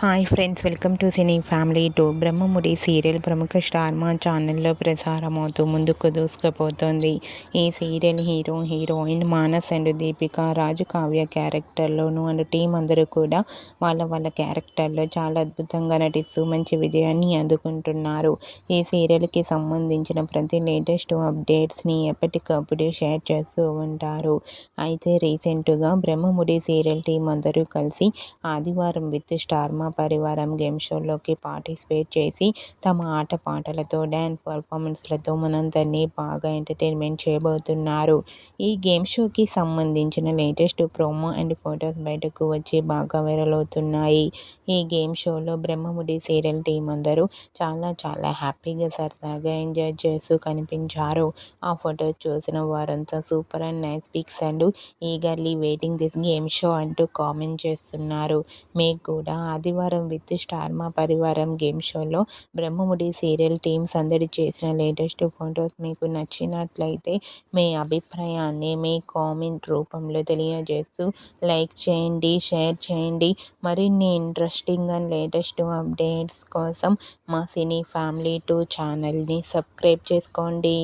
Hi friends, welcome to cine family two. Brahmamudi serial ప్రముఖ star Maa ఛానల్లో ప్రసారమవుతూ ముందుకు దూసుకుపోతుంది. ఈ serial heroine Manas and Deepika, Raju Kavya క్యారెక్టర్లోను అండ్ టీం అందరూ కూడా వాళ్ళ క్యారెక్టర్లో చాలా అద్భుతంగా నటిస్తూ మంచి విజయాన్ని అందుకుంటున్నారు. ఈ సీరియల్కి సంబంధించిన ప్రతి లేటెస్ట్ అప్డేట్స్ని ఎప్పటికప్పుడు షేర్ చేస్తూ ఉంటారు. అయితే రీసెంట్గా బ్రహ్మముడి సీరియల్ టీం అందరూ కలిసి ఆదివారం విత్ స్టార్ మా పరివారం గేమ్ షోలోకి పార్టిసిపేట్ చేసి తమ ఆటపాటలతో డ్యాన్స్ పర్ఫార్మెన్స్లతో మనందరినీ బాగా ఎంటర్టైన్మెంట్ చేయబోతున్నారు. ఈ గేమ్ షోకి సంబంధించిన లేటెస్ట్ ప్రోమో అండ్ ఫొటోస్ బయటకు వచ్చి బాగా వైరల్ అవుతున్నాయి. ఈ గేమ్ షోలో బ్రహ్మముడి సీరియల్ టీం అందరూ చాలా హ్యాపీగా సరదాగా ఎంజాయ్ చేస్తూ కనిపించారు. ఆ ఫొటోస్ చూసిన వారంతా super and nice pics and eagerly waiting this game show అంటూ కామెంట్ చేస్తున్నారు. మీకు కూడా ఆదివారం విత్ స్టార్ మా పరివారం గేమ్ షోలో బ్రహ్మముడి సీరియల్ టీం సందడి చేసిన లేటెస్ట్ ఫొటోస్ మీకు నచ్చినట్లయితే మీ అభిప్రాయాన్ని మీ కామెంట్ రూపంలో తెలియజేస్తూ లైక్ చేయండి, షేర్ చేయండి. మరిన్ని ఇంట్రెస్టింగ్ అండ్ లేటెస్ట్ అప్డేట్స్ కోసం మా సినీ ఫ్యామిలీ 2 ఛానల్ని సబ్స్క్రైబ్ చేసుకోండి.